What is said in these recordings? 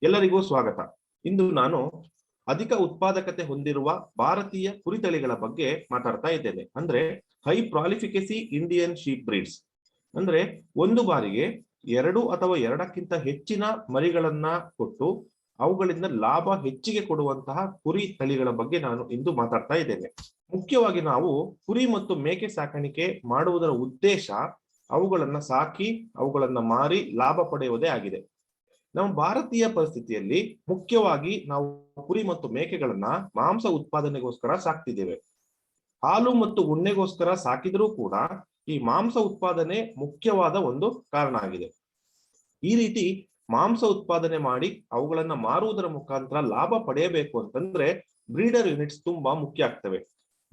ಎಲ್ಲರಿಗೂ ಸ್ವಾಗತ. ಇಂದು ನಾನು ಅಧಿಕ ಉತ್ಪಾದಕತೆ ಹೊಂದಿರುವ ಭಾರತೀಯ ಕುರಿತಳಿಗಳ ಬಗ್ಗೆ ಮಾತಾಡ್ತಾ ಇದ್ದೇನೆ. ಅಂದ್ರೆ ಹೈ ಪ್ರಾಲಿಫಿಕಸಿ ಇಂಡಿಯನ್ ಶೀಪ್ ಬ್ರೀಡ್ಸ್. ಅಂದ್ರೆ ಒಂದು ಬಾರಿಗೆ 2 ಅಥವಾ 2ಕ್ಕಿಂತ ಹೆಚ್ಚಿನ ಮರಿಗಳನ್ನ ಕೊಟ್ಟು ಅವುಗಳಿಂದ ಲಾಭ ಹೆಚ್ಚಿಗೆ ಕೊಡುವಂತಹ ಕುರಿ ತಳಿಗಳ ಬಗ್ಗೆ ನಾನು ಇಂದು ಮಾತಾಡ್ತಾ ಇದ್ದೇನೆ. ಮುಖ್ಯವಾಗಿ ನಾವು ಕುರಿ ಮತ್ತು ಮೇಕೆ ಸಾಕಾಣಿಕೆ ಮಾಡುವುದರ ಉದ್ದೇಶ ಅವುಗಳನ್ನ ಸಾಕಿ ಅವುಗಳನ್ನ ಮಾರಿ ಲಾಭ ಪಡೆಯುವುದೇ ಆಗಿದೆ. ನಮ್ಮ ಭಾರತೀಯ ಪರಿಸ್ಥಿತಿಯಲ್ಲಿ ಮುಖ್ಯವಾಗಿ ನಾವು ಕುರಿ ಮತ್ತು ಮೇಕೆಗಳನ್ನ ಮಾಂಸ ಉತ್ಪಾದನೆಗೋಸ್ಕರ ಸಾಕ್ತಿದ್ದೇವೆ. ಹಾಲು ಮತ್ತು ಉಣ್ಣೆಗೋಸ್ಕರ ಸಾಕಿದರೂ ಕೂಡ ಈ ಮಾಂಸ ಉತ್ಪಾದನೆ ಮುಖ್ಯವಾದ ಒಂದು ಕಾರಣ ಆಗಿದೆ. ಈ ರೀತಿ ಮಾಂಸ ಉತ್ಪಾದನೆ ಮಾಡಿ ಅವುಗಳನ್ನ ಮಾರುವುದರ ಮುಖಾಂತರ ಲಾಭ ಪಡೆಯಬೇಕು ಅಂತಂದ್ರೆ ಬ್ರೀಡರ್ ಯೂನಿಟ್ಸ್ ತುಂಬಾ ಮುಖ್ಯ ಆಗ್ತವೆ.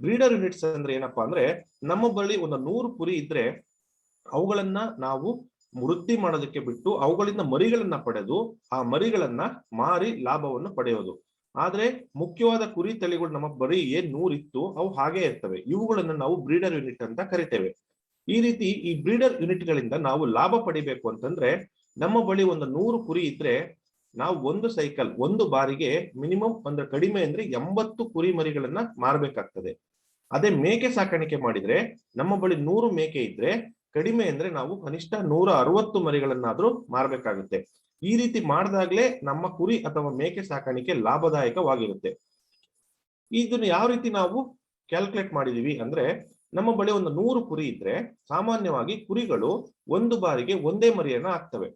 ಬ್ರೀಡರ್ ಯೂನಿಟ್ಸ್ ಅಂದ್ರೆ ಏನಪ್ಪಾ ಅಂದ್ರೆ, ನಮ್ಮ ಬಳಿ ಒಂದು 100 ಕುರಿ ಇದ್ರೆ ಅವುಗಳನ್ನ ನಾವು ವೃದ್ಧಿ ಮಾಡೋದಕ್ಕೆ ಬಿಟ್ಟು ಅವುಗಳಿಂದ ಮರಿಗಳನ್ನ ಪಡೆದು ಆ ಮರಿಗಳನ್ನ ಮಾರಿ ಲಾಭವನ್ನು ಪಡೆಯೋದು. ಆದ್ರೆ ಮುಖ್ಯವಾದ ಕುರಿ ತಳಿಗಳು ನಮ್ಮ ಬರೀ 100 ಇತ್ತು, ಅವು ಹಾಗೆ ಇರ್ತವೆ. ಇವುಗಳನ್ನ ನಾವು ಬ್ರೀಡರ್ ಯೂನಿಟ್ ಅಂತ ಕರಿತೇವೆ. ಈ ರೀತಿ ಈ ಬ್ರೀಡರ್ ಯೂನಿಟ್ ಗಳಿಂದ ನಾವು ಲಾಭ ಪಡಿಬೇಕು ಅಂತಂದ್ರೆ ನಮ್ಮ ಬಳಿ ಒಂದು 100 ಕುರಿ ಇದ್ರೆ ನಾವು ಒಂದು ಬಾರಿಗೆ ಮಿನಿಮಮ್ ಅಂದ್ರೆ ಕಡಿಮೆ ಅಂದ್ರೆ 80 ಕುರಿ ಮರಿಗಳನ್ನ ಮಾರಬೇಕಾಗ್ತದೆ. ಅದೇ ಮೇಕೆ ಸಾಕಾಣಿಕೆ ಮಾಡಿದ್ರೆ ನಮ್ಮ ಬಳಿ 100 ಮೇಕೆ ಇದ್ರೆ ಕಡಿಮೆ ಅಂದ್ರೆ ನಾವು ಕನಿಷ್ಠ 160 ಮರಿಗಳನ್ನಾದ್ರೂ ಮಾರಬೇಕಾಗುತ್ತೆ. ಈ ರೀತಿ ಮಾಡಿದಾಗ್ಲೇ ನಮ್ಮ ಕುರಿ ಅಥವಾ ಮೇಕೆ ಸಾಕಾಣಿಕೆ ಲಾಭದಾಯಕವಾಗಿರುತ್ತೆ. ಇದನ್ನು ಯಾವ ರೀತಿ ನಾವು ಕ್ಯಾಲ್ಕುಲೇಟ್ ಮಾಡಿದೀವಿ ಅಂದ್ರೆ, ನಮ್ಮ ಬಳಿ ಒಂದು 100 ಕುರಿ ಇದ್ರೆ ಸಾಮಾನ್ಯವಾಗಿ ಕುರಿಗಳು ಒಂದು ಬಾರಿಗೆ ಒಂದೇ ಮರಿಯನ್ನ ಹಾಕ್ತವೆ.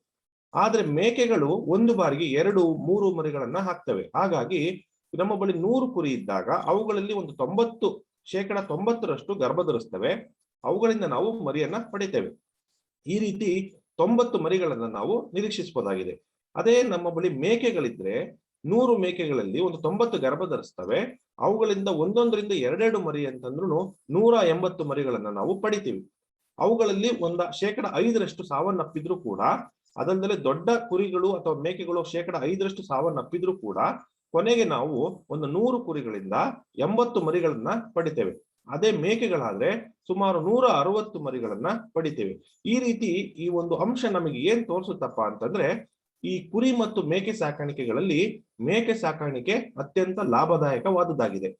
ಆದ್ರೆ ಮೇಕೆಗಳು ಒಂದು ಬಾರಿಗೆ 2-3 ಮರಿಗಳನ್ನ ಹಾಕ್ತವೆ. ಹಾಗಾಗಿ ನಮ್ಮ ಬಳಿ 100 ಕುರಿ ಇದ್ದಾಗ ಅವುಗಳಲ್ಲಿ ಒಂದು 90% ಗರ್ಭ ಧರಿಸ್ತವೆ. ಅವುಗಳಿಂದ ನಾವು ಮರಿಯನ್ನ ಪಡಿತೇವೆ. ಈ ರೀತಿ 90 ಮರಿಗಳನ್ನ ನಾವು ನಿರೀಕ್ಷಿಸಬಹುದಾಗಿದೆ. ಅದೇ ನಮ್ಮ ಬಳಿ ಮೇಕೆಗಳಿದ್ರೆ 100 ಮೇಕೆಗಳಲ್ಲಿ ಒಂದು 90 ಗರ್ಭ ಧರಿಸ್ತವೆ. ಅವುಗಳಿಂದ ಒಂದೊಂದರಿಂದ 2 ಮರಿ ಅಂತಂದ್ರೂ 180 ಮರಿಗಳನ್ನ ನಾವು ಪಡಿತೀವಿ. ಅವುಗಳಲ್ಲಿ 5% ಸಾವನ್ನಪ್ಪಿದ್ರು ಕೂಡ, ಅದಲ್ಲದೆ ದೊಡ್ಡ ಕುರಿಗಳು ಅಥವಾ ಮೇಕೆಗಳು 5% ಸಾವನ್ನಪ್ಪಿದ್ರು ಕೂಡ ಕೊನೆಗೆ ನಾವು ಒಂದು 100 ಕುರಿಗಳಿಂದ 80 ಮರಿಗಳನ್ನ ಪಡಿತೇವೆ. ಅದೇ ಮೇಕೆಗಳಾದ್ರೆ ಸುಮಾರು 160 ಮರಿಗಳನ್ನ ಪಡಿತೇವೆ. ಈ ರೀತಿ ಈ ಒಂದು ಅಂಶ ನಮಗೆ ಏನ್ ತೋರಿಸುತ್ತಪ್ಪ ಅಂತಂದ್ರೆ, ಈ ಕುರಿ ಮತ್ತು ಮೇಕೆ ಸಾಕಾಣಿಕೆಗಳಲ್ಲಿ ಮೇಕೆ ಸಾಕಾಣಿಕೆ ಅತ್ಯಂತ ಲಾಭದಾಯಕವಾದುದಾಗಿದೆ.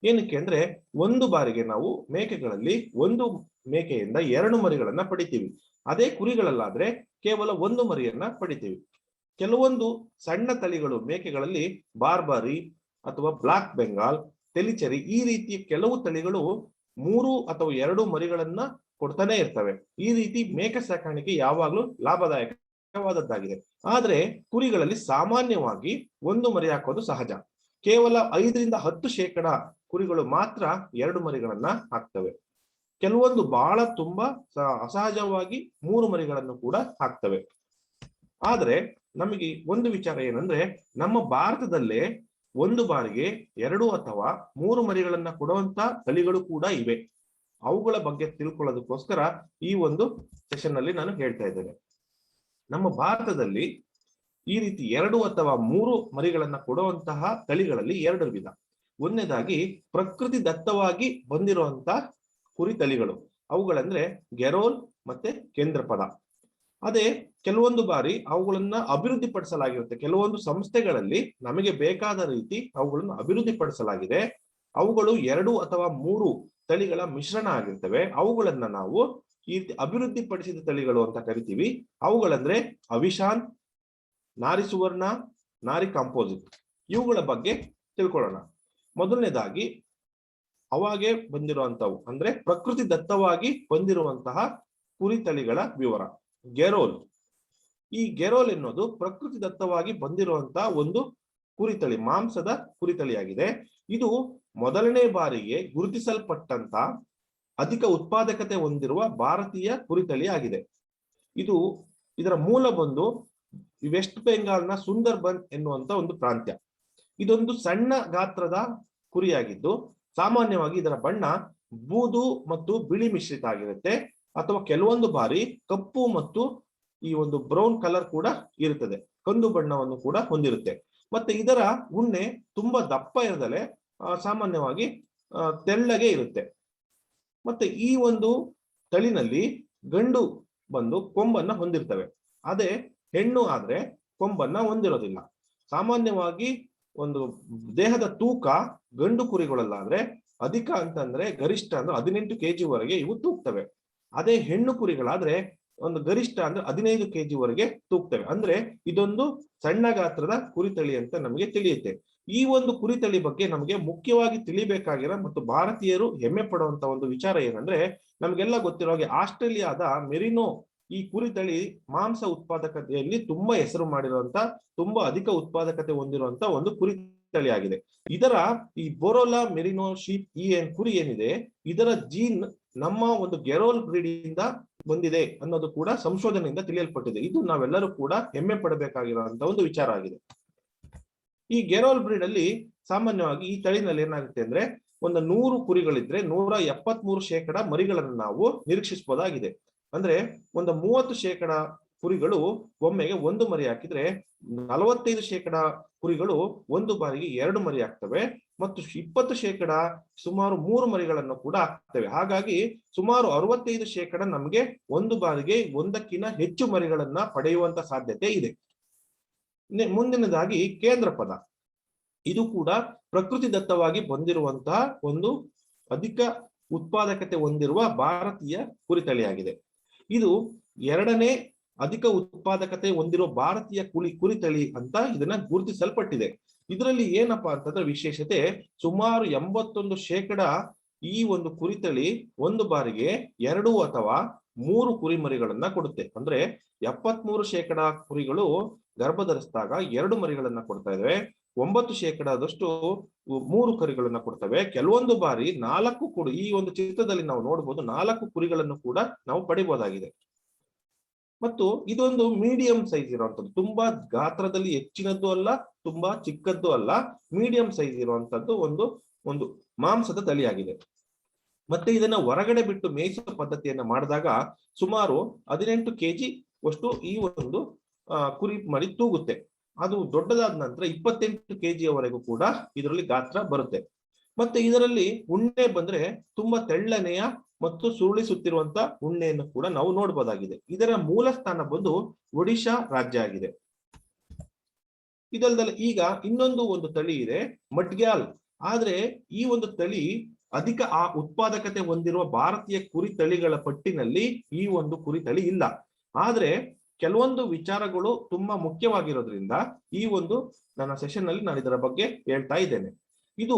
ಏನಕ್ಕೆ ಅಂದ್ರೆ, ಒಂದು ಬಾರಿಗೆ ನಾವು ಮೇಕೆಗಳಲ್ಲಿ ಒಂದು ಮೇಕೆಯಿಂದ 2 ಮರಿಗಳನ್ನ ಪಡಿತೀವಿ. ಅದೇ ಕುರಿಗಳಲ್ಲಾದ್ರೆ ಕೇವಲ 1 ಮರಿಯನ್ನ ಪಡಿತೀವಿ. ಕೆಲವೊಂದು ಸಣ್ಣ ತಳಿಗಳು ಮೇಕೆಗಳಲ್ಲಿ ಬಾರ್ಬರಿ ಅಥವಾ ಬ್ಲಾಕ್ ಬೆಂಗಾಲ್, ತೆಲಿಚರಿ ಈ ರೀತಿಯ ಕೆಲವು ತಳಿಗಳು 3 ಅಥವಾ 2 ಮರಿಗಳನ್ನ ಕೊಡ್ತಾನೆ ಇರ್ತವೆ. ಈ ರೀತಿ ಮೇಕೆ ಸಾಕಾಣಿಕೆ ಯಾವಾಗ್ಲೂ ಲಾಭದಾಯಕವಾದದ್ದಾಗಿದೆ. ಆದ್ರೆ ಕುರಿಗಳಲ್ಲಿ ಸಾಮಾನ್ಯವಾಗಿ 1 ಮರಿ ಹಾಕೋದು ಸಹಜ. ಕೇವಲ 5-10% ಕುರಿಗಳು ಮಾತ್ರ 2 ಮರಿಗಳನ್ನ ಹಾಕ್ತವೆ. ಕೆಲವೊಂದು ಬಹಳ ತುಂಬಾ ಅಸಹಜವಾಗಿ 3 ಮರಿಗಳನ್ನು ಕೂಡ ಹಾಕ್ತವೆ. ಆದ್ರೆ ನಮಗೆ ಒಂದು ವಿಚಾರ ಏನಂದ್ರೆ, ನಮ್ಮ ಭಾರತದಲ್ಲೇ ಒಂದು ಬಾರಿಗೆ 2 ಅಥವಾ 3 ಮರಿಗಳನ್ನ ಕೊಡುವಂತ ತಳಿಗಳು ಕೂಡ ಇವೆ. ಅವುಗಳ ಬಗ್ಗೆ ತಿಳ್ಕೊಳ್ಳೋದಕ್ಕೋಸ್ಕರ ಈ ಒಂದು ಸೆಷನ್ ನಲ್ಲಿ ನಾನು ಹೇಳ್ತಾ ಇದ್ದೇನೆ. ನಮ್ಮ ಭಾರತದಲ್ಲಿ ಈ ರೀತಿ 2 ಅಥವಾ 3 ಮರಿಗಳನ್ನ ಕೊಡುವಂತಹ ತಳಿಗಳಲ್ಲಿ 2 ವಿಧ. ಒಂದನೇದಾಗಿ ಪ್ರಕೃತಿ ದತ್ತವಾಗಿ ಬಂದಿರುವಂತ ಕುರಿ ತಳಿಗಳು, ಅವುಗಳಂದ್ರೆ ಗೆರೋಲ್ ಮತ್ತೆ ಕೇಂದ್ರಪದ. ಅದೇ ಕೆಲವೊಂದು ಬಾರಿ ಅವುಗಳನ್ನ ಅಭಿವೃದ್ಧಿ ಪಡಿಸಲಾಗಿರುತ್ತೆ. ಕೆಲವೊಂದು ಸಂಸ್ಥೆಗಳಲ್ಲಿ ನಮಗೆ ಬೇಕಾದ ರೀತಿ ಅವುಗಳನ್ನು ಅಭಿವೃದ್ಧಿ ಪಡಿಸಲಾಗಿದೆ. ಅವುಗಳು 2 ಅಥವಾ 3 ತಳಿಗಳ ಮಿಶ್ರಣ ಆಗಿರ್ತವೆ. ಅವುಗಳನ್ನ ನಾವು ಈ ರೀತಿ ಅಭಿವೃದ್ಧಿ ಪಡಿಸಿದ ತಳಿಗಳು ಅಂತ ಕರಿತೀವಿ. ಅವುಗಳಂದ್ರೆ ಅವಿಶಾನ್, ನಾರಿ ಸುವರ್ಣ, ನಾರಿ ಕಾಂಪೋಸಿಟ್. ಇವುಗಳ ಬಗ್ಗೆ ತಿಳ್ಕೊಳ್ಳೋಣ. ಮೊದಲನೇದಾಗಿ ಅವಾಗೆ ಬಂದಿರುವಂತವು ಅಂದ್ರೆ ಪ್ರಕೃತಿ ದತ್ತವಾಗಿ ಬಂದಿರುವಂತಹ ಕುರಿ ತಳಿಗಳ ವಿವರ. ಗೆರೋಲ್. ಈ ಗೆರೋಲ್ ಎನ್ನುವುದು ಪ್ರಕೃತಿ ದತ್ತವಾಗಿ ಬಂದಿರುವಂತಹ ಒಂದು ಕುರಿತಳಿ, ಮಾಂಸದ ಕುರಿತಳಿಯಾಗಿದೆ. ಇದು ಮೊದಲನೇ ಬಾರಿಗೆ ಗುರುತಿಸಲ್ಪಟ್ಟಂತ ಅಧಿಕ ಉತ್ಪಾದಕತೆ ಹೊಂದಿರುವ ಭಾರತೀಯ ಕುರಿತಳಿ ಆಗಿದೆ. ಇದರ ಮೂಲ ಬಂದು ವೆಸ್ಟ್ ಬೆಂಗಾಲ್ನ ಸುಂದರ್ಬನ್ ಎನ್ನುವಂತ ಒಂದು ಪ್ರಾಂತ್ಯ. ಇದೊಂದು ಸಣ್ಣ ಗಾತ್ರದ ಕುರಿಯಾಗಿದ್ದು ಸಾಮಾನ್ಯವಾಗಿ ಇದರ ಬಣ್ಣ ಬೂದು ಮತ್ತು ಬಿಳಿ ಮಿಶ್ರಿತ ಆಗಿರುತ್ತೆ, ಅಥವಾ ಕೆಲವೊಂದು ಬಾರಿ ಕಪ್ಪು ಮತ್ತು ಈ ಒಂದು ಬ್ರೌನ್ ಕಲರ್ ಕೂಡ ಇರುತ್ತದೆ. ಕಂದು ಬಣ್ಣವನ್ನು ಕೂಡ ಹೊಂದಿರುತ್ತೆ. ಮತ್ತೆ ಇದರ ಉಣ್ಣೆ ತುಂಬಾ ದಪ್ಪ ಇರದಲೆ ಸಾಮಾನ್ಯವಾಗಿ ತೆಳ್ಳಗೆ ಇರುತ್ತೆ. ಮತ್ತೆ ಈ ಒಂದು ತಳಿನಲ್ಲಿ ಗಂಡು ಬಂದು ಕೊಂಬನ್ನ ಹೊಂದಿರ್ತವೆ. ಅದೇ ಹೆಣ್ಣು ಆದ್ರೆ ಕೊಂಬನ್ನ ಹೊಂದಿರೋದಿಲ್ಲ. ಸಾಮಾನ್ಯವಾಗಿ ಒಂದು ದೇಹದ ತೂಕ ಗಂಡು ಕುರಿಗಳಲ್ಲಾದ್ರೆ ಅಧಿಕ ಅಂತಂದ್ರೆ ಗರಿಷ್ಠ ಅಂದ್ರೆ 18 kg ವರೆಗೆ ಇವು ತೂಗ್ತವೆ. ಅದೇ ಹೆಣ್ಣು ಕುರಿಗಳಾದ್ರೆ ಒಂದು ಗರಿಷ್ಠ ಅಂದ್ರೆ 15 kg ವರೆಗೆ ತೂಗ್ತವೆ. ಅಂದ್ರೆ ಇದೊಂದು ಸಣ್ಣ ಗಾತ್ರದ ಕುರಿತಳಿ ಅಂತ ನಮಗೆ ತಿಳಿಯುತ್ತೆ. ಈ ಒಂದು ಕುರಿತಳಿ ಬಗ್ಗೆ ನಮಗೆ ಮುಖ್ಯವಾಗಿ ತಿಳಿಬೇಕಾಗಿರೋ ಮತ್ತು ಭಾರತೀಯರು ಹೆಮ್ಮೆ ಪಡುವಂತ ಒಂದು ವಿಚಾರ ಏನಂದ್ರೆ, ನಮಗೆಲ್ಲ ಗೊತ್ತಿರೋ ಹಾಗೆ ಆಸ್ಟ್ರೇಲಿಯಾದ ಮೆರಿನೋ ಈ ಕುರಿತಳಿ ಮಾಂಸ ಉತ್ಪಾದಕತೆಯಲ್ಲಿ ತುಂಬಾ ಹೆಸರು ಮಾಡಿರುವಂತ, ತುಂಬಾ ಅಧಿಕ ಉತ್ಪಾದಕತೆ ಹೊಂದಿರುವಂತ ಒಂದು ಕುರಿತಳಿ ಆಗಿದೆ. ಇದರ ಈ ಬೋರೋಲಾ ಮೆರಿನೋ ಶೀಪ್ ಈ ಕುರಿ ಏನಿದೆ, ಇದರ ಜೀನ್ ನಮ್ಮ ಒಂದು ಗೆರೋಲ್ ಬ್ರೀಡ್ ಇಂದ ಬಂದಿದೆ ಅನ್ನೋದು ಕೂಡ ಸಂಶೋಧನೆಯಿಂದ ತಿಳಿಯಲ್ಪಟ್ಟಿದೆ. ಇದು ನಾವೆಲ್ಲರೂ ಕೂಡ ಹೆಮ್ಮೆ ಪಡಬೇಕಾಗಿರುವಂತ ಒಂದು ವಿಚಾರ ಆಗಿದೆ. ಈ ಗೆರೋಲ್ ಬ್ರೀಡ್ ಅಲ್ಲಿ ಸಾಮಾನ್ಯವಾಗಿ ಈ ತಳಿನಲ್ಲಿ ಏನಾಗುತ್ತೆ ಅಂದ್ರೆ, ಒಂದು 100 ಕುರಿಗಳಿದ್ರೆ 173% ಮರಿಗಳನ್ನು ನಾವು ನಿರೀಕ್ಷಿಸಬಹುದಾಗಿದೆ. ಅಂದ್ರೆ ಒಂದು 30% ಕುರಿಗಳು ಒಮ್ಮೆಗೆ ಒಂದು ಮರಿ ಹಾಕಿದ್ರೆ 45% ಕುರಿಗಳು ಒಂದು ಬಾರಿಗೆ 2 ಮರಿ ಹಾಕ್ತವೆ ಮತ್ತು 20% ಸುಮಾರು 3 ಮರಿಗಳನ್ನು ಕೂಡ ಹಾಕ್ತವೆ. ಹಾಗಾಗಿ ಸುಮಾರು 65% ನಮಗೆ ಒಂದು ಬಾರಿಗೆ ಒಂದಕ್ಕಿಂತ ಹೆಚ್ಚು ಮರಿಗಳನ್ನ ಪಡೆಯುವಂತ ಸಾಧ್ಯತೆ ಇದೆ. ಮುಂದಿನದಾಗಿ ಕೇಂದ್ರ ಪದ, ಇದು ಕೂಡ ಪ್ರಕೃತಿ ದತ್ತವಾಗಿ ಬಂದಿರುವಂತಹ ಒಂದು ಅಧಿಕ ಉತ್ಪಾದಕತೆ ಹೊಂದಿರುವ ಭಾರತೀಯ ಕುರಿತಳಿಯಾಗಿದೆ. ಇದು 2ನೇ ಅಧಿಕ ಉತ್ಪಾದಕತೆ ಹೊಂದಿರುವ ಭಾರತೀಯ ಕುರಿತಳಿ ಅಂತ ಇದನ್ನ ಗುರುತಿಸಲ್ಪಟ್ಟಿದೆ. ಇದರಲ್ಲಿ ಏನಪ್ಪಾ ಅಂತಂದ್ರೆ ವಿಶೇಷತೆ, ಸುಮಾರು 81% ಈ ಒಂದು ಕುರಿತಳಿ ಒಂದು ಬಾರಿಗೆ 2 ಅಥವಾ 3 ಕುರಿಮರಿಗಳನ್ನ ಕೊಡುತ್ತೆ. ಅಂದ್ರೆ 73% ಕುರಿಗಳು ಗರ್ಭ ಧರಿಸಿದಾಗ 2 ಮರಿಗಳನ್ನ ಕೊಡ್ತಾ ಇದಾವೆ, 9%ದಷ್ಟು 3 ಕರಿಗಳನ್ನ ಕೊಡ್ತವೆ. ಕೆಲವೊಂದು ಬಾರಿ 4 ಕೂಡ, ಈ ಒಂದು ಚಿತ್ರದಲ್ಲಿ ನಾವು ನೋಡಬಹುದು 4 ಕುರಿಗಳನ್ನು ಕೂಡ ನಾವು ಪಡಿಬಹುದಾಗಿದೆ. ಮತ್ತು ಇದೊಂದು ಮೀಡಿಯಂ ಸೈಜ್ ಇರುವಂತದ್ದು, ತುಂಬಾ ಗಾತ್ರದಲ್ಲಿ ಹೆಚ್ಚಿನದ್ದು ಅಲ್ಲ, ತುಂಬಾ ಚಿಕ್ಕದ್ದು ಅಲ್ಲ, ಮೀಡಿಯಂ ಸೈಜ್ ಇರುವಂತದ್ದು ಒಂದು ಮಾಂಸದ ತಳಿಯಾಗಿದೆ. ಮತ್ತೆ ಇದನ್ನ ಹೊರಗಡೆ ಬಿಟ್ಟು ಮೇಯಿಸುವ ಪದ್ಧತಿಯನ್ನ ಮಾಡಿದಾಗ ಸುಮಾರು 18 kg ಅಷ್ಟು ಈ ಒಂದು ಕುರಿ ಮರಿ ತೂಗುತ್ತೆ. ಅದು ದೊಡ್ಡದಾದ ನಂತರ 28 kg ವರೆಗೂ ಕೂಡ ಇದರಲ್ಲಿ ಗಾತ್ರ ಬರುತ್ತೆ. ಮತ್ತೆ ಇದರಲ್ಲಿ ಉಣ್ಣೆ ಬಂದ್ರೆ ತುಂಬಾ ತೆಳ್ಳನೆಯ ಮತ್ತು ಸುರುಳಿಸುತ್ತಿರುವಂತ ಉಣ್ಣೆಯನ್ನು ಕೂಡ ನಾವು ನೋಡಬಹುದಾಗಿದೆ. ಇದರ ಮೂಲ ಸ್ಥಾನ ಬಂದು ಒಡಿಶಾ ರಾಜ್ಯ ಆಗಿದೆ. ಇದಲ್ಲದೆ ಈಗ ಇನ್ನೊಂದು ಒಂದು ತಳಿ ಇದೆ, ಮಡ್ಗ್ಯಾಲ್. ಆದ್ರೆ ಈ ಒಂದು ತಳಿ ಅಧಿಕ ಉತ್ಪಾದಕತೆ ಹೊಂದಿರುವ ಭಾರತೀಯ ಕುರಿ ತಳಿಗಳ ಪಟ್ಟಿನಲ್ಲಿ ಈ ಒಂದು ಕುರಿ ತಳಿ ಇಲ್ಲ. ಆದ್ರೆ ಕೆಲವೊಂದು ವಿಚಾರಗಳು ತುಂಬಾ ಮುಖ್ಯವಾಗಿರೋದ್ರಿಂದ ಈ ಒಂದು ನನ್ನ ಸೆಷನ್ ನಲ್ಲಿ ನಾನು ಇದರ ಬಗ್ಗೆ ಹೇಳ್ತಾ ಇದ್ದೇನೆ. ಇದು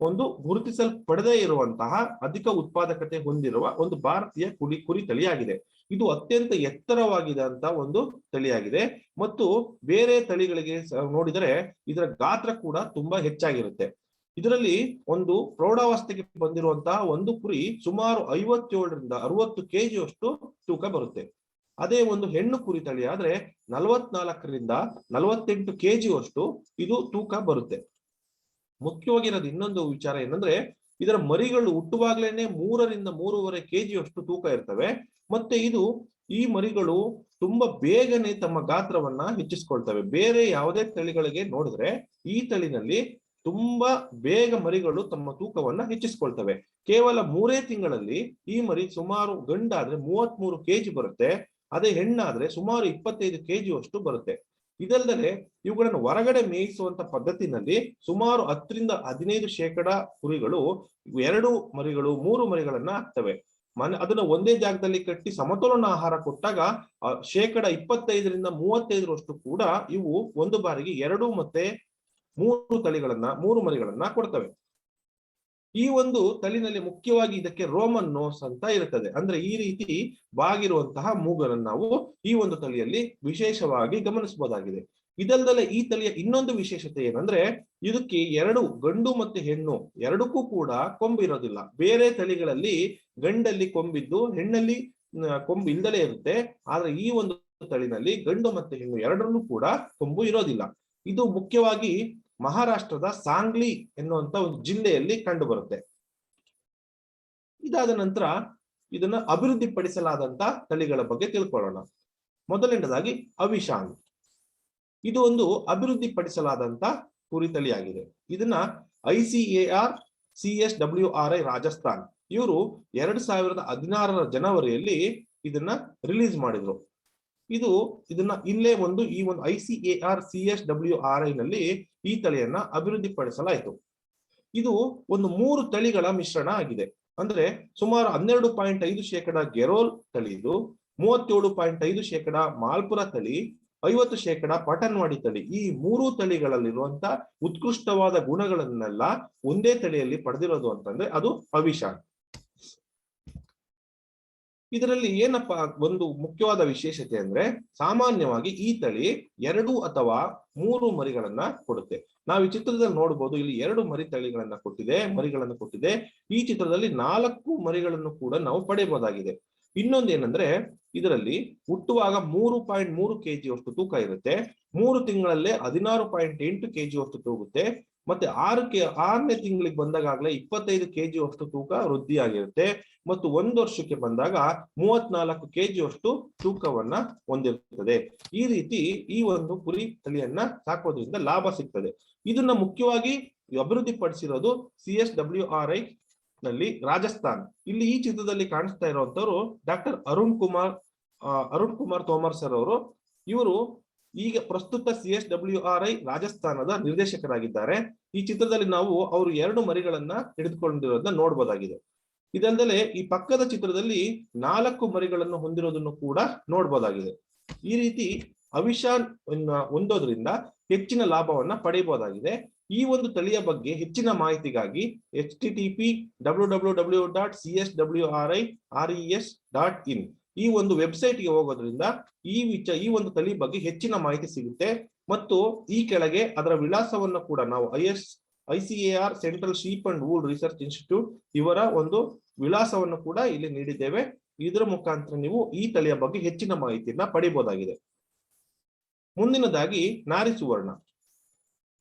ಒಂದು ಗುರುತಿಸಲ್ಪಡದೇ ಇರುವಂತಹ ಅಧಿಕ ಉತ್ಪಾದಕತೆ ಹೊಂದಿರುವ ಒಂದು ಭಾರತೀಯ ಕುರಿ ತಳಿಯಾಗಿದೆ. ಇದು ಅತ್ಯಂತ ಎತ್ತರವಾಗಿದೆ ಅಂತ ಒಂದು ತಳಿಯಾಗಿದೆ ಮತ್ತು ಬೇರೆ ತಳಿಗಳಿಗೆ ನೋಡಿದರೆ ಇದರ ಗಾತ್ರ ಕೂಡ ತುಂಬಾ ಹೆಚ್ಚಾಗಿರುತ್ತೆ. ಇದರಲ್ಲಿ ಒಂದು ಪ್ರೌಢಾವಸ್ಥೆಗೆ ಬಂದಿರುವಂತಹ ಒಂದು ಕುರಿ ಸುಮಾರು 57ರಿಂದ 60 kg ಅಷ್ಟು ತೂಕ ಬರುತ್ತೆ. ಅದೇ ಒಂದು ಹೆಣ್ಣು ಕುರಿ ತಳಿ ಆದ್ರೆ 44ರಿಂದ 48 kg ಅಷ್ಟು ಇದು ತೂಕ ಬರುತ್ತೆ. ಮುಖ್ಯವಾಗಿರೋದು ಇನ್ನೊಂದು ವಿಚಾರ ಏನಂದ್ರೆ, ಇದರ ಮರಿಗಳು ಹುಟ್ಟುವಾಗ್ಲೇನೆ 3ರಿಂದ 3.5 kg ಅಷ್ಟು ತೂಕ ಇರ್ತವೆ. ಮತ್ತೆ ಈ ಮರಿಗಳು ತುಂಬಾ ಬೇಗನೆ ತಮ್ಮ ಗಾತ್ರವನ್ನ ಹೆಚ್ಚಿಸ್ಕೊಳ್ತವೆ. ಬೇರೆ ಯಾವುದೇ ತಳಿಗಳಿಗೆ ನೋಡಿದ್ರೆ ಈ ತಳಿನಲ್ಲಿ ತುಂಬಾ ಬೇಗ ಮರಿಗಳು ತಮ್ಮ ತೂಕವನ್ನ ಹೆಚ್ಚಿಸ್ಕೊಳ್ತವೆ. ಕೇವಲ 3 ತಿಂಗಳಲ್ಲಿ ಈ ಮರಿ ಸುಮಾರು ಗಂಡಾದ್ರೆ 33 kg ಬರುತ್ತೆ, ಅದೇ ಹೆಣ್ಣಾದ್ರೆ ಸುಮಾರು 25 kg ಅಷ್ಟು ಬರುತ್ತೆ. ಇದಲ್ಲದೆ ಇವುಗಳನ್ನು ಹೊರಗಡೆ ಮೇಯಿಸುವಂತ ಪದ್ಧತಿನಲ್ಲಿ ಸುಮಾರು 10ರಿಂದ 15% ಕುರಿಗಳು 2 ಮರಿಗಳು 3 ಮರಿಗಳನ್ನ ಹಾಕ್ತವೆ. ಅದನ್ನ ಒಂದೇ ಜಾಗದಲ್ಲಿ ಕಟ್ಟಿ ಸಮತೋಲನ ಆಹಾರ ಕೊಟ್ಟಾಗ 25ರಿಂದ 35% ಕೂಡ ಇವು ಒಂದು ಬಾರಿಗೆ 2 ಮತ್ತೆ 3 ಮರಿಗಳನ್ನ ಕೊಡ್ತವೆ. ಈ ಒಂದು ತಳಿನಲ್ಲಿ ಮುಖ್ಯವಾಗಿ ಇದಕ್ಕೆ ರೋಮನ್ ನೋಸ್ ಅಂತ ಇರುತ್ತದೆ. ಅಂದ್ರೆ ಈ ರೀತಿ ಬಾಗಿರುವಂತಹ ಮೂಗನ್ನು ನಾವು ಈ ಒಂದು ತಳಿಯಲ್ಲಿ ವಿಶೇಷವಾಗಿ ಗಮನಿಸಬಹುದಾಗಿದೆ. ಇದಲ್ಲದೆ ಈ ತಳಿಯ ಇನ್ನೊಂದು ವಿಶೇಷತೆ ಏನಂದ್ರೆ, ಇದಕ್ಕೆ 2 ಗಂಡು ಮತ್ತೆ ಹೆಣ್ಣು ಎರಡಕ್ಕೂ ಕೂಡ ಕೊಂಬು ಇರೋದಿಲ್ಲ. ಬೇರೆ ತಳಿಗಳಲ್ಲಿ ಗಂಡಲ್ಲಿ ಕೊಂಬಿದ್ದು ಹೆಣ್ಣಲ್ಲಿ ಕೊಂಬು ಇಲ್ದಲೇ ಇರುತ್ತೆ. ಆದ್ರೆ ಈ ಒಂದು ತಳಿನಲ್ಲಿ ಗಂಡು ಮತ್ತೆ ಹೆಣ್ಣು ಎರಡರಲ್ಲೂ ಕೂಡ ಕೊಂಬು ಇರೋದಿಲ್ಲ. ಇದು ಮುಖ್ಯವಾಗಿ ಮಹಾರಾಷ್ಟ್ರದ ಸಾಂಗ್ಲಿ ಎನ್ನುವಂತ ಒಂದು ಜಿಲ್ಲೆಯಲ್ಲಿ ಕಂಡು ಬರುತ್ತೆ. ಇದಾದ ನಂತರ ಇದನ್ನ ಅಭಿವೃದ್ಧಿಪಡಿಸಲಾದಂತ ತಳಿಗಳ ಬಗ್ಗೆ ತಿಳ್ಕೊಳ್ಳೋಣ. ಮೊದಲನೇದಾಗಿ ಅವಿಶಾನ್. ಇದು ಒಂದು ಅಭಿವೃದ್ಧಿಪಡಿಸಲಾದಂತ ಕುರಿ ತಳಿಯಾಗಿದೆ. ಇದನ್ನ ICAR CSWRI ರಾಜಸ್ಥಾನ್ ಇವರು 2016 ಜನವರಿಯಲ್ಲಿ ಇದನ್ನ ರಿಲೀಸ್ ಮಾಡಿದ್ರು. ಇದನ್ನ ಇಲ್ಲೇ ಈ ಒಂದು ICAR CSWRI ನಲ್ಲಿ ಈ ತಳಿಯನ್ನ ಅಭಿವೃದ್ಧಿಪಡಿಸಲಾಯಿತು. ಇದು ಒಂದು 3 ತಳಿಗಳ ಮಿಶ್ರಣ ಆಗಿದೆ. ಅಂದ್ರೆ ಸುಮಾರು 12.5% ಗೆರೋಲ್ ತಳಿದು, 37.5% ಮಾಲ್ಪುರ ತಳಿ, 50% ಪಟನ್ವಾಡಿ ತಳಿ. ಈ 3 ತಳಿಗಳಲ್ಲಿರುವಂತಹ ಉತ್ಕೃಷ್ಟವಾದ ಗುಣಗಳನ್ನೆಲ್ಲ ಒಂದೇ ತಳಿಯಲ್ಲಿ ಪಡೆದಿರೋದು ಅಂತಂದ್ರೆ ಅದು ಅವಿಶಾನ್. ಇದರಲ್ಲಿ ಏನಪ್ಪಾ ಒಂದು ಮುಖ್ಯವಾದ ವಿಶೇಷತೆ ಅಂದ್ರೆ, ಸಾಮಾನ್ಯವಾಗಿ ಈ ತಳಿ 2 ಅಥವಾ 3 ಮರಿಗಳನ್ನ ಕೊಡುತ್ತೆ. ನಾವು ಈ ಚಿತ್ರದಲ್ಲಿ ನೋಡಬಹುದು, ಇಲ್ಲಿ 2 ಮರಿಗಳನ್ನು ಕೊಟ್ಟಿದೆ. ಈ ಚಿತ್ರದಲ್ಲಿ 4 ಮರಿಗಳನ್ನು ಕೂಡ ನಾವು ಪಡೆಯಬಹುದಾಗಿದೆ. ಇನ್ನೊಂದೇನೆಂದ್ರೆ, ಇದರಲ್ಲಿ ಹುಟ್ಟುವಾಗ 3.3 kg ತೂಕ ಇರುತ್ತೆ. 3 ತಿಂಗಳಲ್ಲೇ 16.8 kg ತೂಗುತ್ತೆ. ಮತ್ತೆ 6ನೇ ತಿಂಗಳಿಗೆ ಬಂದಾಗಲೇ 25 kg ತೂಕ ವೃದ್ಧಿಯಾಗಿರುತ್ತೆ. ಮತ್ತು 1 ವರ್ಷಕ್ಕೆ ಬಂದಾಗ 34 kg ತೂಕವನ್ನ ಹೊಂದಿರುತ್ತದೆ. ಈ ರೀತಿ ಈ ಒಂದು ಕುರಿ ತಳಿಯನ್ನ ಸಾಕೋದ್ರಿಂದ ಲಾಭ ಸಿಗ್ತದೆ. ಇದನ್ನ ಮುಖ್ಯವಾಗಿ ಅಭಿವೃದ್ಧಿಪಡಿಸಿರೋದು CSWRI ನಲ್ಲಿ ರಾಜಸ್ಥಾನ್. ಇಲ್ಲಿ ಈ ಚಿತ್ರದಲ್ಲಿ ಕಾಣಿಸ್ತಾ ಇರುವಂತವರು ಡಾಕ್ಟರ್ ಅರುಣ್ ಕುಮಾರ್ ತೋಮರ್ ಸರ್ ಅವರು. ಇವರು ಈಗ ಪ್ರಸ್ತುತ CSWRI ರಾಜಸ್ಥಾನದ ನಿರ್ದೇಶಕರಾಗಿದ್ದಾರೆ. ಈ ಚಿತ್ರದಲ್ಲಿ ನಾವು ಅವರು 2 ಮರಿಗಳನ್ನ ಹಿಡಿದುಕೊಂಡಿರೋದನ್ನ ನೋಡಬಹುದಾಗಿದೆ. ಇದಲ್ಲದೆ ಈ ಪಕ್ಕದ ಚಿತ್ರದಲ್ಲಿ 4 ಮರಿಗಳನ್ನು ಹೊಂದಿರೋದನ್ನು ಕೂಡ ನೋಡಬಹುದಾಗಿದೆ. ಈ ರೀತಿ ಅವಿಶಾನ್ ಹೊಂದೋದ್ರಿಂದ ಹೆಚ್ಚಿನ ಲಾಭವನ್ನ ಪಡೆಯಬಹುದಾಗಿದೆ. ಈ ಒಂದು ತಳಿಯ ಬಗ್ಗೆ ಹೆಚ್ಚಿನ ಮಾಹಿತಿಗಾಗಿ http://www.cswri.res.in ಈ ಒಂದು ವೆಬ್ಸೈಟ್ಗೆ ಹೋಗೋದ್ರಿಂದ ಈ ಒಂದು ತಳಿ ಬಗ್ಗೆ ಹೆಚ್ಚಿನ ಮಾಹಿತಿ ಸಿಗುತ್ತೆ. ಮತ್ತು ಈ ಕೆಳಗೆ ಅದರ ವಿಳಾಸವನ್ನು ಕೂಡ ನಾವು ICAR central sheep and wool research institute ಇವರ ಒಂದು ವಿಳಾಸವನ್ನು ಕೂಡ ಇಲ್ಲಿ ನೀಡಿದ್ದೇವೆ. ಇದರ ಮುಖಾಂತರ ನೀವು ಈ ತಳಿಯ ಬಗ್ಗೆ ಹೆಚ್ಚಿನ ಮಾಹಿತಿಯನ್ನ ಪಡೆಯಬಹುದಾಗಿದೆ. ಮುಂದಿನದಾಗಿ ನಾರಿ ಸುವರ್ಣ.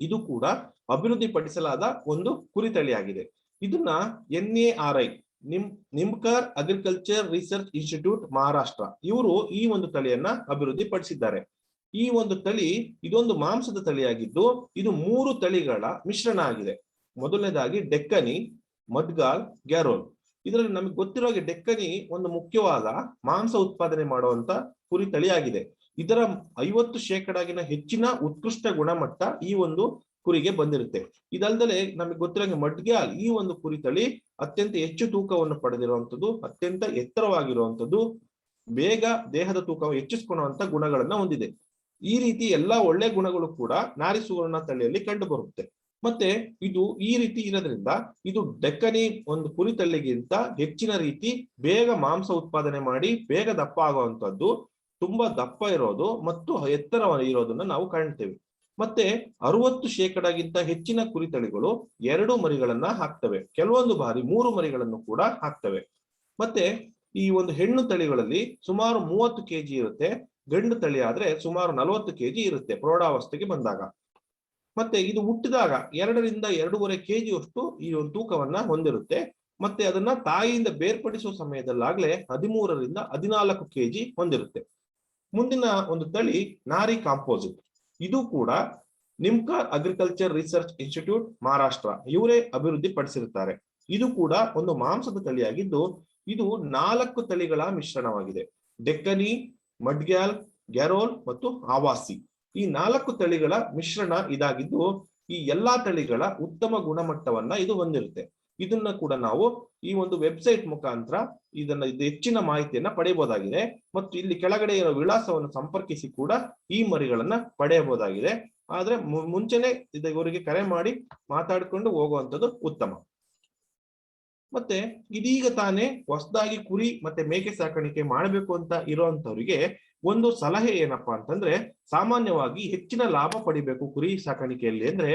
ಇದು ಕೂಡ ಅಭಿವೃದ್ಧಿಪಡಿಸಲಾದ ಒಂದು ಕುರಿ ತಳಿಯಾಗಿದೆ. ಇದನ್ನ NARI Nimbkar agriculture research institute Maharashtra ಇವರು ಈ ಒಂದು ತಳಿಯನ್ನ ಅಭಿವೃದ್ಧಿಪಡಿಸಿದ್ದಾರೆ. ಈ ಒಂದು ತಳಿ ಇದೊಂದು ಮಾಂಸದ ತಳಿಯಾಗಿದ್ದು, ಇದು 3 ತಳಿಗಳ ಮಿಶ್ರಣ ಆಗಿದೆ. ಮೊದಲನೇದಾಗಿ ಡೆಕ್ಕನಿ, ಮಡ್ಗಾಲ್, ಗ್ಯಾರೋಲ್. ಇದರಲ್ಲಿ ನಮಗೆ ಗೊತ್ತಿರೋ ಹಾಗೆ ಡೆಕ್ಕನಿ ಒಂದು ಮುಖ್ಯವಾದ ಮಾಂಸ ಉತ್ಪಾದನೆ ಮಾಡುವಂತ ಕುರಿ ತಳಿಯಾಗಿದೆ. ಇದರ 50% ಹೆಚ್ಚಿನ ಉತ್ಕೃಷ್ಟ ಗುಣಮಟ್ಟ ಈ ಒಂದು ಕುರಿಗೆ ಬಂದಿರುತ್ತೆ. ಇದಲ್ಲದೆ ನಮಗೆ ಗೊತ್ತಿರೋ ಮಡ್ಗ್ಯಾಲ್ ಈ ಒಂದು ಕುರಿ ತಳಿ ಅತ್ಯಂತ ಹೆಚ್ಚು ತೂಕವನ್ನು ಪಡೆದಿರುವಂತದ್ದು, ಅತ್ಯಂತ ಎತ್ತರವಾಗಿರುವಂತದ್ದು, ಬೇಗ ದೇಹದ ತೂಕವನ್ನು ಹೆಚ್ಚಿಸಿಕೊಳ್ಳುವಂತ ಗುಣಗಳನ್ನ ಹೊಂದಿದೆ. ಈ ರೀತಿ ಎಲ್ಲಾ ಒಳ್ಳೆ ಗುಣಗಳು ಕೂಡ ನಾರಿ ಸುವರ್ಣ ತಳಿಯಲ್ಲಿ ಕಂಡು ಬರುತ್ತೆ. ಮತ್ತೆ ಇದು ಈ ರೀತಿ ಇರೋದ್ರಿಂದ ಇದು ಡೆಕ್ಕನಿ ಒಂದು ಕುರಿ ತಳಿಗಿಂತ ಹೆಚ್ಚಿನ ರೀತಿ ಬೇಗ ಮಾಂಸ ಉತ್ಪಾದನೆ ಮಾಡಿ ಬೇಗ ದಪ್ಪ ಆಗುವಂತದ್ದು, ತುಂಬಾ ದಪ್ಪ ಇರೋದು ಮತ್ತು ಎತ್ತರ ಇರೋದನ್ನ ನಾವು ಕಾಣ್ತೇವೆ. ಮತ್ತೆ 60%ಗಿಂತ ಹೆಚ್ಚಿನ ಕುರಿ ತಳಿಗಳು 2 ಮರಿಗಳನ್ನ ಹಾಕ್ತವೆ. ಕೆಲವೊಂದು ಬಾರಿ 3 ಮರಿಗಳನ್ನು ಕೂಡ ಹಾಕ್ತವೆ. ಮತ್ತೆ ಈ ಒಂದು ಹೆಣ್ಣು ತಳಿಗಳಲ್ಲಿ ಸುಮಾರು 30 kg ಇರುತ್ತೆ. ಗಂಡು ತಳಿ ಆದ್ರೆ ಸುಮಾರು 40 kg ಇರುತ್ತೆ ಪ್ರೌಢಾವಸ್ಥೆಗೆ ಬಂದಾಗ. ಮತ್ತೆ ಇದು ಹುಟ್ಟಿದಾಗ 2 ರಿಂದ 2.5 kg ಈ ಒಂದು ತೂಕವನ್ನ ಹೊಂದಿರುತ್ತೆ. ಮತ್ತೆ ಅದನ್ನ ತಾಯಿಯಿಂದ ಬೇರ್ಪಡಿಸುವ ಸಮಯದಲ್ಲಾಗ್ಲೇ 13 ರಿಂದ 14 kg ಹೊಂದಿರುತ್ತೆ. ಮುಂದಿನ ಒಂದು ತಳಿ ನಾರಿ ಕಾಂಪೋಸಿಟ್. ಇದು ಕೂಡ ನಿಮ್ಕರ್ ಅಗ್ರಿಕಲ್ಚರ್ ರಿಸರ್ಚ್ ಇನ್ಸ್ಟಿಟ್ಯೂಟ್ ಮಹಾರಾಷ್ಟ್ರ ಇವರೇ ಅಭಿವೃದ್ಧಿ ಪಡಿಸಿರುತ್ತಾರೆ. ಇದು ಕೂಡ ಒಂದು ಮಾಂಸದ ತಳಿಯಾಗಿದ್ದು, ಇದು 4 ತಳಿಗಳ ಮಿಶ್ರಣವಾಗಿದೆ. ಡೆಕ್ಕನಿ, ಮಡ್ಗ್ಯಾಲ್, ಗ್ಯಾರೋಲ್ ಮತ್ತು ಆವಾಸಿ ಈ 4 ತಳಿಗಳ ಮಿಶ್ರಣ ಇದಾಗಿದ್ದು, ಈ ಎಲ್ಲಾ ತಳಿಗಳ ಉತ್ತಮ ಗುಣಮಟ್ಟವನ್ನ ಇದು ಹೊಂದಿರುತ್ತೆ. ಇದನ್ನ ಕೂಡ ನಾವು ಈ ಒಂದು ವೆಬ್ಸೈಟ್ ಮುಖಾಂತರ ಇದು ಹೆಚ್ಚಿನ ಮಾಹಿತಿಯನ್ನ ಪಡೆಯಬಹುದಾಗಿದೆ. ಮತ್ತು ಇಲ್ಲಿ ಕೆಳಗಡೆ ಇರೋ ವಿಳಾಸವನ್ನು ಸಂಪರ್ಕಿಸಿ ಕೂಡ ಈ ಮರಿಗಳನ್ನ ಪಡೆಯಬಹುದಾಗಿದೆ. ಆದ್ರೆ ಮುಂಚೆನೆ ಇವರಿಗೆ ಕರೆ ಮಾಡಿ ಮಾತಾಡಿಕೊಂಡು ಹೋಗುವಂಥದ್ದು ಉತ್ತಮ. ಮತ್ತೆ ಇದೀಗ ತಾನೇ ಹೊಸದಾಗಿ ಕುರಿ ಮತ್ತೆ ಮೇಕೆ ಸಾಕಾಣಿಕೆ ಮಾಡಬೇಕು ಅಂತ ಇರುವಂತವರಿಗೆ ಒಂದು ಸಲಹೆ ಏನಪ್ಪಾ ಅಂತಂದ್ರೆ, ಸಾಮಾನ್ಯವಾಗಿ ಹೆಚ್ಚಿನ ಲಾಭ ಪಡಿಬೇಕು ಕುರಿ ಸಾಕಾಣಿಕೆಯಲ್ಲಿ ಅಂದ್ರೆ,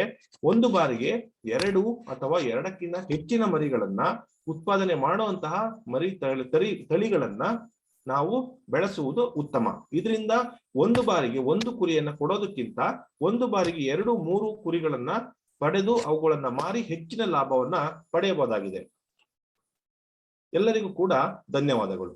ಒಂದು ಬಾರಿಗೆ 2 ಅಥವಾ 2ಕ್ಕಿಂತ ಹೆಚ್ಚಿನ ಮರಿಗಳನ್ನ ಉತ್ಪಾದನೆ ಮಾಡುವಂತಹ ತಳಿಗಳನ್ನ ನಾವು ಬೆಳೆಸುವುದು ಉತ್ತಮ. ಇದರಿಂದ ಒಂದು ಬಾರಿಗೆ 1 ಕುರಿಯನ್ನ ಕೊಡೋದಕ್ಕಿಂತ ಒಂದು ಬಾರಿಗೆ 2-3 ಕುರಿಗಳನ್ನ ಪಡೆದು ಅವುಗಳನ್ನ ಮಾರಿ ಹೆಚ್ಚಿನ ಲಾಭವನ್ನ ಪಡೆಯಬಹುದಾಗಿದೆ. ಎಲ್ಲರಿಗೂ ಕೂಡ ಧನ್ಯವಾದಗಳು.